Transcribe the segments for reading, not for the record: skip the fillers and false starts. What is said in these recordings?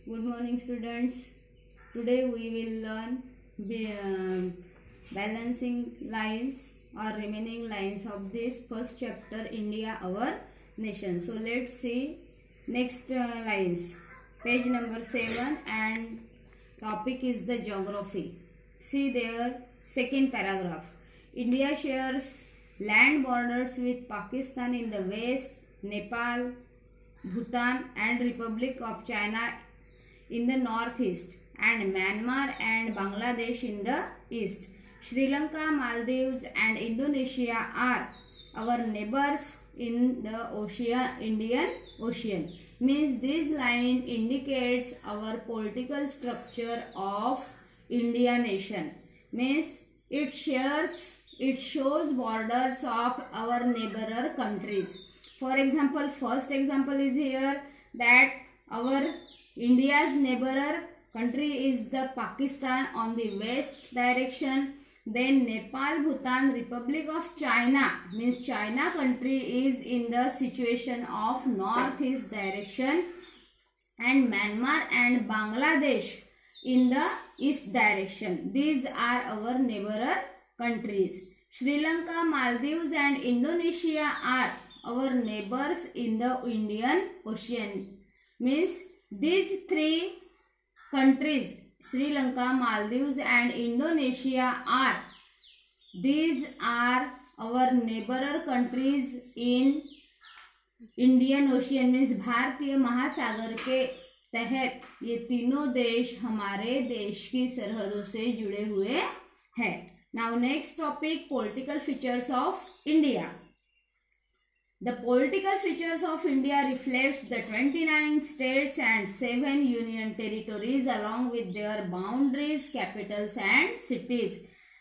Good morning, students. Today we will learn balancing lines or remaining lines of this first chapter, India, our nation. So let's see next lines. Page number 7 and topic is the geography. See there, second paragraph. India shares land borders with Pakistan in the west, Nepal, Bhutan and Republic of China in the northeast, and Myanmar and Bangladesh in the east. Sri Lanka, Maldives and Indonesia are our neighbors in the Indian Ocean. Means this line indicates our political structure of India nation. Means it shows borders of our neighbor countries. For example, first example is here that our India's neighbor country is the Pakistan on the west direction. Then Nepal, Bhutan, Republic of China means China country is in the situation of northeast direction, and Myanmar and Bangladesh in the east direction. These are our neighbor countries. Sri Lanka, Maldives and Indonesia are our neighbors in the Indian Ocean. Means these three countries, Sri Lanka, Maldives and Indonesia these are our neighbor countries in Indian Ocean. means भारतीय महासागर के तहत ये तीनों देश हमारे देश की सरहदों से जुड़े हुए हैं. Now next topic, political features of India. The political features of India reflects the 29 states and 7 union territories along with their boundaries, capitals and cities.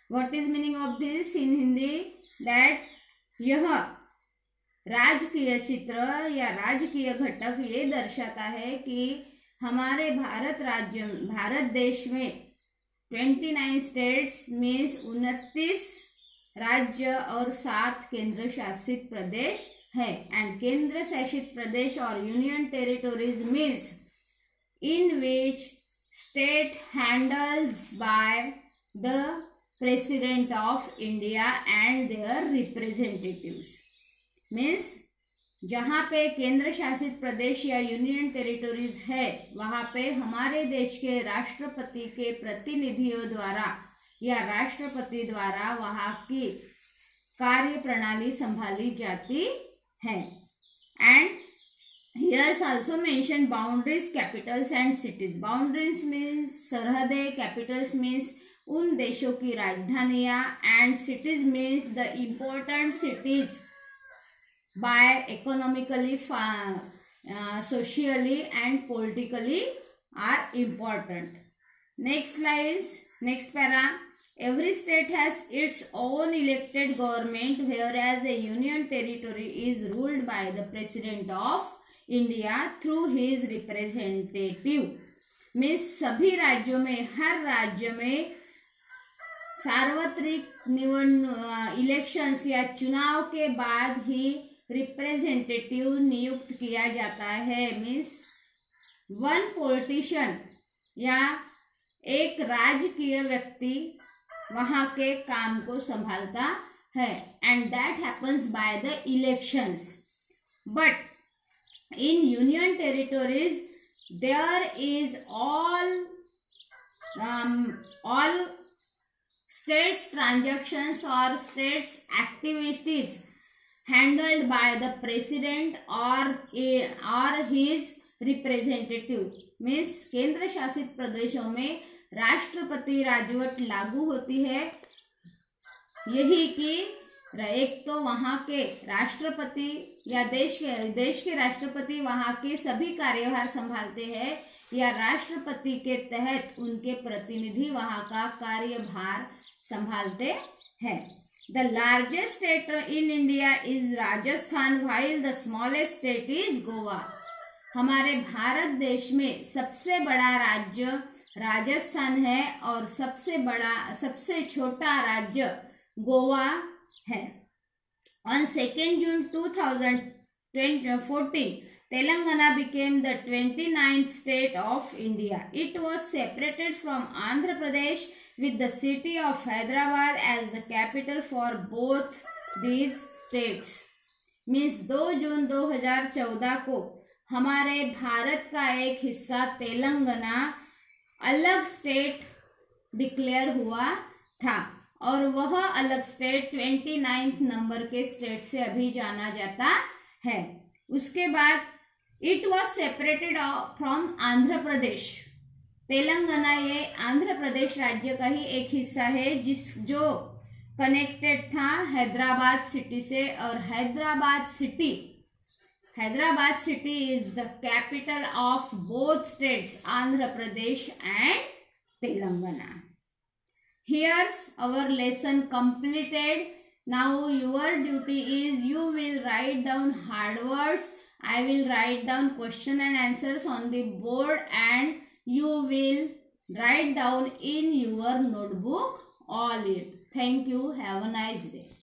What is meaning of this in Hindi? That यह राजकीय चित्र या राजकीय घटक ये दर्शाता है कि हमारे भारत देश में 29 स्टेट्स मीन्स 29 राज्य और 7 केंद्र शासित प्रदेश है. एंड केंद्र शासित प्रदेश और union territories means in which state handles by the president of India and their representatives. Means जहाँ पे केंद्र शासित प्रदेश या यूनियन टेरिटोरीज है वहाँ पे हमारे देश के राष्ट्रपति के प्रतिनिधियों द्वारा या राष्ट्रपति द्वारा वहाँ की कार्य प्रणाली संभाली जाती है. And here's also mention boundaries, capitals and cities. Boundaries means सरहदें, कैपिटल्स मीन्स उन देशों की राजधानियां, and cities means the important cities by economically, socially and politically are important. Next lines, next para. Every state has its own elected government, whereas a union territory is ruled by the President of India through his representative. means सभी राज्यों में, हर राज्य में सार्वत्रिक elections या चुनाव के बाद ही रिप्रेजेंटेटिव नियुक्त किया जाता है. मीन्स वन पॉलिटिशियन या एक राजकीय व्यक्ति वहां के काम को संभालता है. And that happens by the elections. But in union territories there is all states transactions or states activities handled by the president or his representative. means केंद्र शासित प्रदेशों में राष्ट्रपति राजवट लागू होती है. यही कि एक तो वहाँ के राष्ट्रपति या देश के राष्ट्रपति वहाँ के सभी कार्यभार संभालते हैं या राष्ट्रपति के तहत उनके प्रतिनिधि वहाँ का कार्यभार संभालते हैं. The largest state in India is Rajasthan, while the smallest state is Goa. हमारे भारत देश में सबसे बड़ा राज्य राजस्थान है और सबसे छोटा राज्य गोवा है. On 2 June 2014, Telangana became the 29th state of India. It was separated from Andhra Pradesh with the city of Hyderabad as the capital for both these states. Means 2 जून 2014 को हमारे भारत का एक हिस्सा तेलंगाना अलग स्टेट डिक्लेयर हुआ था और वह अलग स्टेट 29 नंबर के स्टेट से अभी जाना जाता है. उसके बाद it was separated from Andhra Pradesh. Telangana ये आंध्र प्रदेश राज्य का ही एक हिस्सा है जो कनेक्टेड था हैदराबाद सिटी से. और Hyderabad city is the capital of both states Andhra Pradesh and Telangana. Here's our lesson completed. Now your duty is you will write down hard words. I will write down question and answers on the board and you will write down in your notebook all it. Thank you. Have a nice day.